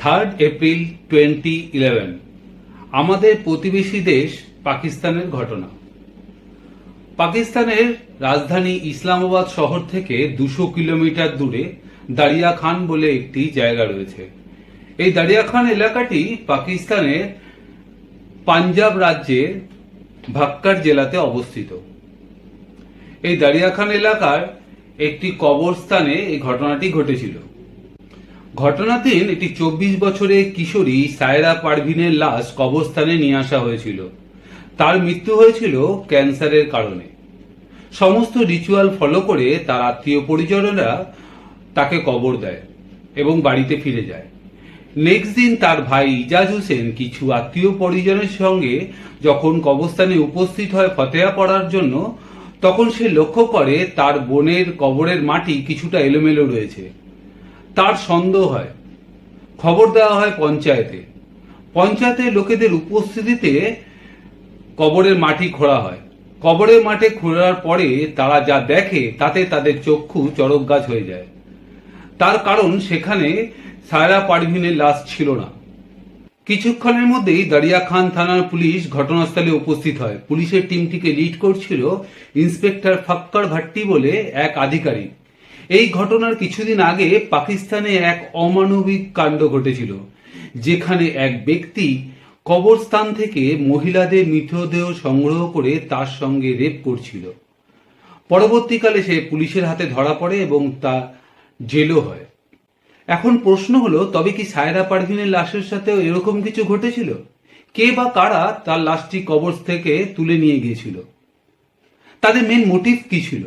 3 April 2011 আমাদের প্রতিবেশী দেশ পাকিস্তানের ঘটনা। পাকিস্তানের রাজধানী ইসলামাবাদ শহর থেকে 200 কিলোমিটার দূরে দারিয়া খান বলে একটি জায়গা রয়েছে। এই দারিয়া খান এলাকাটি পাকিস্তানের পাঞ্জাব রাজ্যের ভাক্কার জেলাতে অবস্থিত। এই দারিয়া খান এলাকার একটি কবরস্থানে এই ঘটনাটি ঘটেছিল। ঘটনার একটি 24 বছরের কিশোরী সায়রা পারভিনের লাশ কবরস্থানে নিয়ে আসা হয়েছিল। তার মৃত্যু হয়েছিল ক্যান্সারের কারণে। সমস্ত রিচুয়াল ফলো করে তার আত্মীয় পরিজনেরা তাকে কবর দেয় এবং বাড়িতে ফিরে যায়। নেক্সট দিন তার ভাই ইজাজ হোসেন কিছু আত্মীয় পরিজনের সঙ্গে যখন কবরস্থানে উপস্থিত হয় ফতেহা পড়ার জন্য, তখন সে লক্ষ্য করে তার বোনের কবরের মাটি কিছুটা এলোমেলো রয়েছে। তার সন্দেহ হয়, খবর দেওয়া হয় পঞ্চায়েতে। পঞ্চায়েতের লোকেদের উপস্থিতিতে কবরের মাটি খোঁড়া হয়। কবরের মাটি খোঁড়ার পরে তারা যা দেখে তাতে তাদের চক্ষু চড়ক গাছ হয়ে যায়। তার কারণ সেখানে সায়রা পারভিনের লাশ ছিল না। কিছুক্ষণের মধ্যেই দারিয়া খান থানার পুলিশ ঘটনাস্থলে উপস্থিত হয়। পুলিশের টিমটিকে লিড করছিল ইন্সপেক্টর ফক্কর ভাট্টি বলে এক আধিকারিক। এই ঘটনার কিছুদিন আগে পাকিস্তানে এক অমানবিক কাণ্ড ঘটেছিল, যেখানে এক ব্যক্তি কবরস্থান থেকে মহিলাদের মৃতদেহ সংগ্রহ করে তার সঙ্গে রেপ করছিল। পরবর্তীকালে সে পুলিশের হাতে ধরা পড়ে এবং তা জেলও হয়। এখন প্রশ্ন হলো, তবে কি সায়রা পারভিনের লাশের সাথেও এরকম কিছু ঘটেছিল? কে বা কারা তার লাশটি কবর থেকে তুলে নিয়ে গিয়েছিল? তাদের মেন মোটিভ কি ছিল?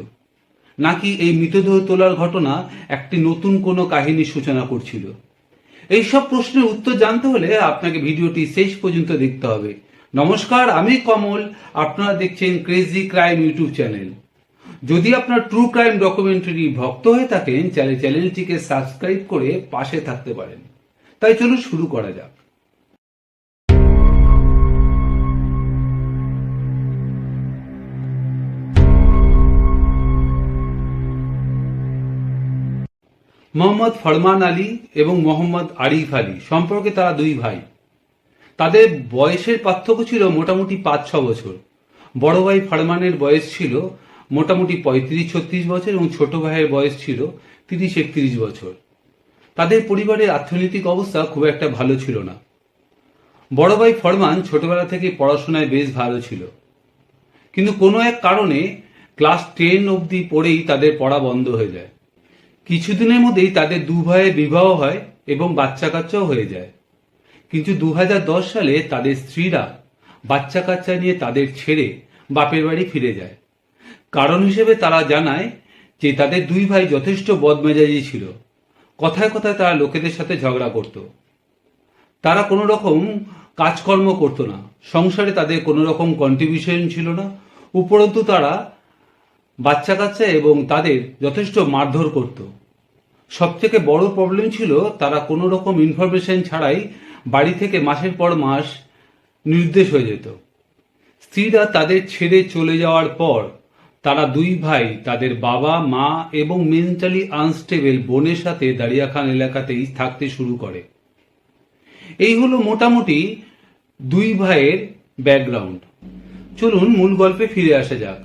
নাকি এই মৃতদেহ তোলার ঘটনা একটি নতুন কোনো কাহিনীর সূচনা করছিল? এইসব প্রশ্নের উত্তর জানতে হলে আপনাকে ভিডিওটি শেষ পর্যন্ত দেখতে হবে। নমস্কার, আমি কমল, আপনারা দেখছেন ক্রেজি ক্রাইম ইউটিউব চ্যানেল। যদি আপনার ট্রু ক্রাইম ডকুমেন্টারি ভক্ত হয়ে থাকেন, চ্যানেলটিকে সাবস্ক্রাইব করে পাশে থাকতে পারেন। তাই চলুন শুরু করা যাক। মোহাম্মদ ফরমান আলী এবং মোহাম্মদ আরিফ আলী সম্পর্কে তারা দুই ভাই। তাদের বয়সের পার্থক্য ছিল মোটামুটি 5-6 বছর। বড় ভাই ফরমানের বয়স ছিল মোটামুটি 35-36 বছর এবং ছোট ভাইয়ের বয়স ছিল 30-31 বছর। তাদের পরিবারের অর্থনৈতিক অবস্থা খুব একটা ভালো ছিল না। বড় ভাই ফরমান ছোটবেলা থেকে পড়াশোনায় বেশ ভালো ছিল, কিন্তু কোনো এক কারণে ক্লাস 10 অবধি পড়েই তাদের পড়া বন্ধ হয়ে যায়। কিছুদিনের মধ্যেই তাদের দু ভাইয়ের বিবাহ হয় এবং বাচ্চা কাচ্চাও হয়ে যায়। কিন্তু 2010 সালে তাদের স্ত্রীরা বাচ্চা কাচ্চা নিয়ে তাদের ছেড়ে বাপের বাড়ি ফিরে যায়। কারণ হিসেবে তারা জানায় যে তাদের দুই ভাই যথেষ্ট বদমেজাজি ছিল। কথায় কথায় তারা লোকেদের সাথে ঝগড়া করত। তারা কোনো রকম কাজকর্ম করতো না। সংসারে তাদের কোনো রকম কন্ট্রিবিউশন ছিল না। উপরন্তু তারা বাচ্চা কাচ্চা এবং তাদের যথেষ্ট মারধর করত। সবথেকে বড় প্রবলেম ছিল, তারা কোনো রকম ইনফরমেশন ছাড়াই বাড়ি থেকে মাসের পর মাস নির্দেশ হয়ে যেত। স্ত্রীরা তাদের ছেড়ে চলে যাওয়ার পর তারা দুই ভাই তাদের বাবা মা এবং মেন্টালি আনস্টেবল বোনের সাথে দারিয়া খান এলাকাতেই থাকতে শুরু করে। এই হলো মোটামুটি দুই ভাইয়ের ব্যাকগ্রাউন্ড। চলুন মূল গল্পে ফিরে আসা যাক।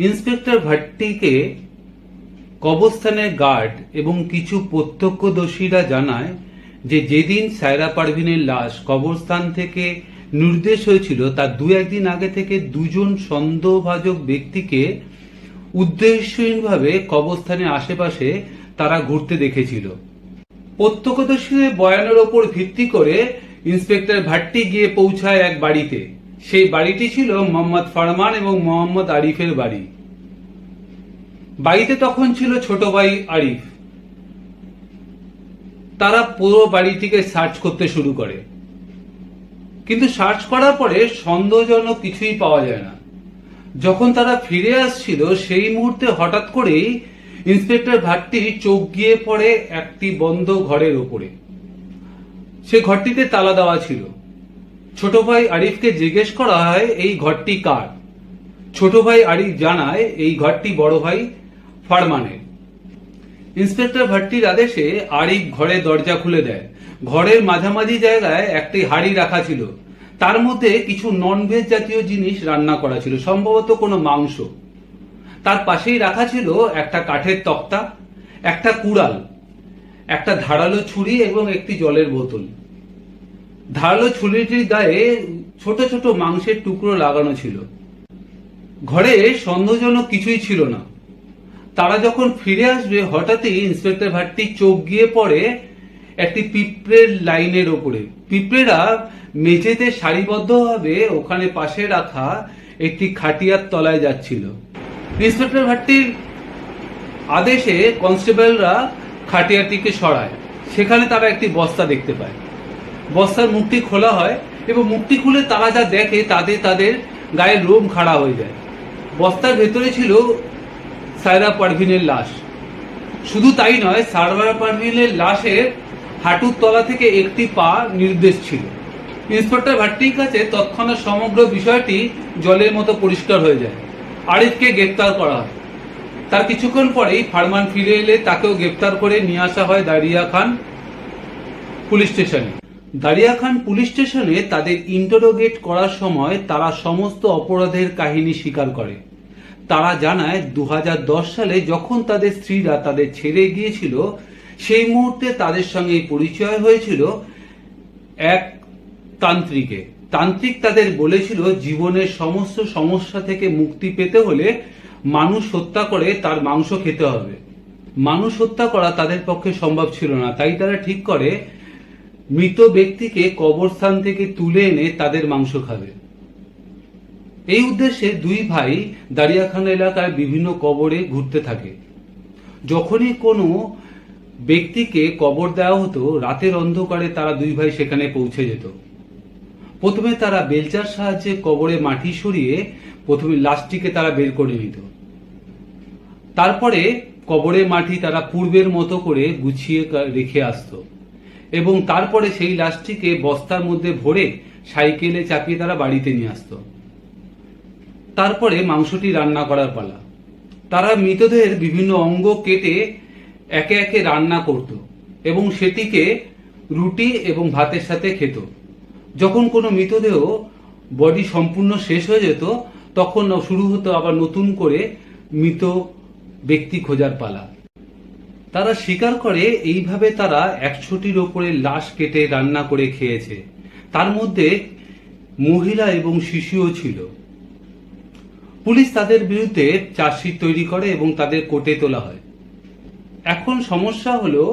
ইন্সপেক্টর ভাট্টিকে কবরস্থানের গার্ড এবং কিছু প্রত্যক্ষদর্শীরা জানায় যে যেদিন সায়রা পারভিনের লাশ কবরস্থান থেকে নির্দেশ হয়েছিল তার 2-1 দিন আগে থেকে দুজন সন্দেহভাজন ব্যক্তিকে উদ্দেশ্যহীনভাবে কবরস্থানের আশেপাশে তারা ঘুরতে দেখেছিল। প্রত্যক্ষদর্শীদের বয়ানের ওপর ভিত্তি করে ইন্সপেক্টর ভাট্টি গিয়ে পৌঁছায় এক বাড়িতে। সেই বাড়িটি ছিল মোহাম্মদ ফরমান এবং মোহাম্মদ আরিফের বাড়ি। বাড়িতে তখন ছিল ছোট ভাই আরিফ। তারা পুরো বাড়িটিকে সার্চ করতে শুরু করে, কিন্তু সার্চ করার পরে সন্দেহজনক কিছুই পাওয়া যায় না। যখন তারা ফিরে আসছিল সেই মুহূর্তে হঠাৎ করেই ইন্সপেক্টর ভাট্টি চোখ গিয়ে পড়ে একটি বন্ধ ঘরের ওপরে। সে ঘরটিতে তালা দেওয়া ছিল। ছোট ভাই আরিফকে জিজ্ঞেস করা হয় এই ঘরটি কার। ছোট ভাই আরিফ জানায় এই ঘরটি বড় ভাই ফরমানের। ইন্সপেক্টর ভাট্টির আদেশে আরিফ ঘরে দরজা খুলে দেয়। ঘরের মাঝামাঝি জায়গায় একটি হাঁড়ি রাখা ছিল, তার মধ্যে কিছু ননভেজ জাতীয় জিনিস রান্না করা ছিল, সম্ভবত কোনো মাংস। তার পাশেই রাখা ছিল একটা কাঠের তক্তা, একটা কুড়াল, একটা ধারালো ছুরি এবং একটি জলের বোতল। ধারালো ছুরিটির গায়ে ছোট ছোট মাংসের টুকরো লাগানো ছিল। ঘরে সন্দেহজনক কিছুই ছিল না। তারা যখন ফিরে আসবে, হঠাৎই ইন্সপেক্টর ভাট্টির চোখ গিয়ে পড়ে একটি পিঁপড়ের লাইনের ওপরে। পিঁপড়েরা মেঝেতে সারিবদ্ধভাবে ওখানে পাশে রাখা একটি খাটিয়ার তলায় যাচ্ছিল। ইন্সপেক্টর ভাট্টির আদেশে কনস্টেবলরা খাটিয়াটিকে সরায়। সেখানে তারা একটি বস্তা দেখতে পায়। বস্তার মুখটি খোলা হয় এবং মুখটি খুলে তারা যা দেখে তাতে তাদের গায়ের লোম খাড়া হয়ে যায়। বস্তার ভেতরে ছিল সায়রা পারভিনের লাশ। শুধু তাই নয়, সায়রা পারভিনের লাশের হাঁটুর তলা থেকে একটি পা নির্দেশ ছিল। ইন্সপেক্টর ভাট্টির কাছে তৎক্ষণাৎ সমগ্র বিষয়টি জলের মতো পরিষ্কার হয়ে যায়। আরিফকে গ্রেপ্তার করা হয়। তার কিছুক্ষণ পরেই ফারমান ফিরে এলে তাকেও গ্রেপ্তার করে নিয়ে আসা হয় দারিয়া খান পুলিশ স্টেশনে। দারিয়া খান পুলিশ স্টেশনে তাদের ইন্টারোগেট করার সময় তারা সমস্ত অপরাধের কাহিনী স্বীকার করে। তারা জানায় 2010 সালে যখন তাদের স্ত্রীরা তাদের ছেড়ে গিয়েছিল, সেই মুহূর্তে তাদের সঙ্গে পরিচয় হয়েছিল এক তান্ত্রিকে। তান্ত্রিক তাদের বলেছিল জীবনের সমস্ত সমস্যা থেকে মুক্তি পেতে হলে মানুষ হত্যা করে তার মাংস খেতে হবে। মানুষ হত্যা করা তাদের পক্ষে সম্ভব ছিল না, তাই তারা ঠিক করে মৃত ব্যক্তিকে কবরস্থান থেকে তুলে এনে তাদের মাংস খাবে। এই উদ্দেশ্যে দুই ভাই দারিয়াখান এলাকার বিভিন্ন কবরে ঘুরতে থাকে। যখনই কোনো ব্যক্তিকে কবর দেওয়া হতো, রাতের অন্ধকারে তারা দুই ভাই সেখানে পৌঁছে যেত। প্রথমে তারা বেলচার সাহায্যে কবরে মাটি সরিয়ে প্রথমে লাশটিকে তারা বের করে নিত। তারপরে কবরে মাটি তারা পূর্বের মতো করে গুছিয়ে রেখে আসতো এবং তারপরে সেই লাশটিকে বস্তার মধ্যে ভরে সাইকেলে চাপিয়ে তারা বাড়িতে নিয়ে আসতো। তারপরে মাংসটি রান্না করার পালা। তারা মৃতদেহের বিভিন্ন অঙ্গ কেটে একে একে রান্না করত এবং সেটিকে রুটি এবং ভাতের সাথে খেত। যখন কোনো মৃতদেহ বডি সম্পূর্ণ শেষ হয়ে যেত, তখন শুরু হতো আবার নতুন করে মৃত ব্যক্তি খোঁজার পালা। তারা স্বীকার করে এইভাবে তারা 100টির ওপরে লাশ কেটে রান্না করে খেয়েছে। তার মধ্যে মহিলা এবং শিশুও ছিল। পুলিশ তাদের বিরুদ্ধে চার্জশিট তৈরি করে এবং তাদের কোর্টে তোলা হয়। এখন সমস্যা হলো,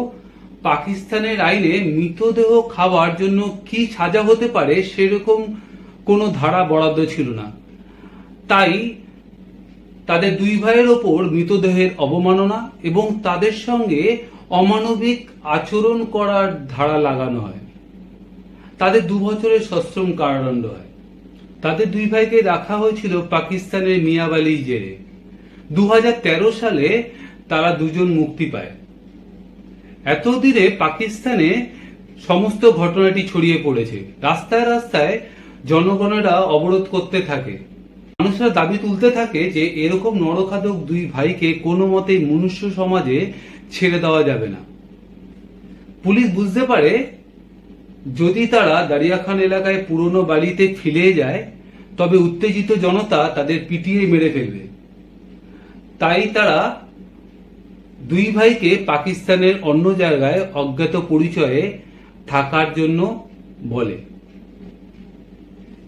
পাকিস্তানের আইনে মৃতদেহ খাওয়ার জন্য কি সাজা হতে পারে সেরকম কোনো ধারা বরাদ্দ ছিল না। তাই তাদের দুই ভাইয়ের ওপর মৃতদেহের অবমাননা এবং তাদের সঙ্গে অমানবিক আচরণ করার ধারা লাগানো হয়। তাদের 2 বছরের সশ্রম কারাদণ্ড হয়। তাদের দুই ভাইকে রাখা হয়েছিল পাকিস্তানের মিয়াবালি জেলে। 2013 সালে তারা দুজন মুক্তি পায়। এতদিনে পাকিস্তানে সমস্ত ঘটনাটি ছড়িয়ে পড়েছে। রাস্তায় রাস্তায় জনগণেরা অবরোধ করতে থাকে। মানুষরা দাবি তুলতে থাকে যে এরকম নরখাদক দুই ভাইকে কোনো মতেই মনুষ্য সমাজে ছেড়ে দেওয়া যাবে না। পুলিশ বুঝতে পারে যদি তারা দারিয়াখান এলাকায় পুরনো বাড়িতে ফিরে যায়, তবে উত্তেজিত জনতা তাদের পিটিয়ে মেরে ফেলবে। তাই তারা দুই ভাইকে পাকিস্তানের অন্য জায়গায় অজ্ঞাত পরিচয়ে থাকার জন্য বলে।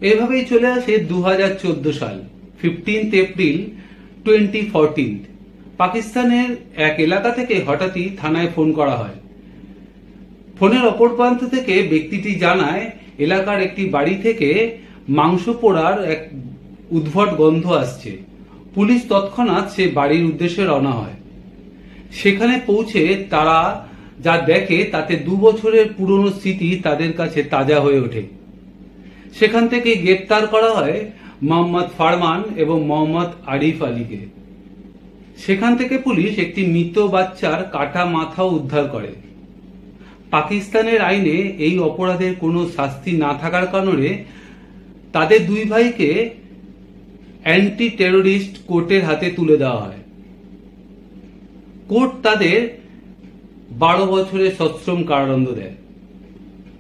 এভাবেই চলে আসে 2014 সাল। 15 এপ্রিল 2014 পাকিস্তানের এক এলাকা থেকে হঠাৎই থানায় ফোন করা হয়। ফোনের অপর প্রান্ত থেকে ব্যক্তিটি জানায় এলাকার একটি বাড়ি থেকে মাংস পোড়ার এক উদ্ভট গন্ধ আসছে। পুলিশ তৎক্ষণাৎ সে বাড়ির উদ্দেশ্যে রওনা হয়। সেখানে পৌঁছে তারা যা দেখে তাতে 2 বছরের পুরনো স্মৃতি তাদের কাছে তাজা হয়ে ওঠে। সেখান থেকে গ্রেপ্তার করা হয় মোহাম্মদ ফারমান এবং মোহাম্মদ আরিফ আলীকে। সেখান থেকে পুলিশ একটি মৃত বাচ্চার কাটা মাথাও উদ্ধার করে। পাকিস্তানের আইনে এই অপরাধের কোনো শাস্তি না থাকার কারণে তাদের দুই ভাইকে অ্যান্টি টেরোরিস্ট কোর্টের হাতে তুলে দেওয়া হয়। কোর্ট তাদের 12 বছরের সশ্রম কারাদণ্ড দেয়।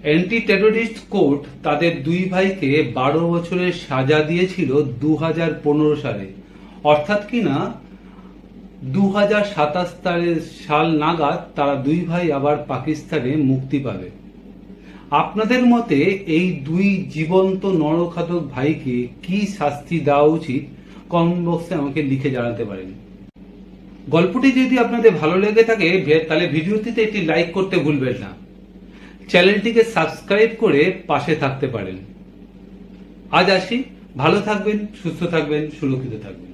অ্যান্টি টেরোরিস্ট কোর্ট তাদের দুই ভাইকে 12 বছরের সাজা দিয়েছিল 2015 সালে, অর্থাৎ কিনা 2027 সাল নাগাদ তারা দুই ভাই আবার পাকিস্তানে মুক্তি পাবে। আপনাদের মতে এই দুই জীবন্ত নরঘাতক ভাইকে কি শাস্তি দেওয়া উচিত কমেন্ট বক্সে আমাকে লিখে জানাতে পারেন। গল্পটি যদি আপনাদের ভালো লেগে থাকে তাহলে ভিডিওটিতে একটি লাইক করতে ভুলবেন না। চ্যানেলটিকে সাবস্ক্রাইব করে পাশে থাকতে পারেন। আজ আসি, ভালো থাকবেন, সুস্থ থাকবেন, সুরক্ষিত থাকবেন।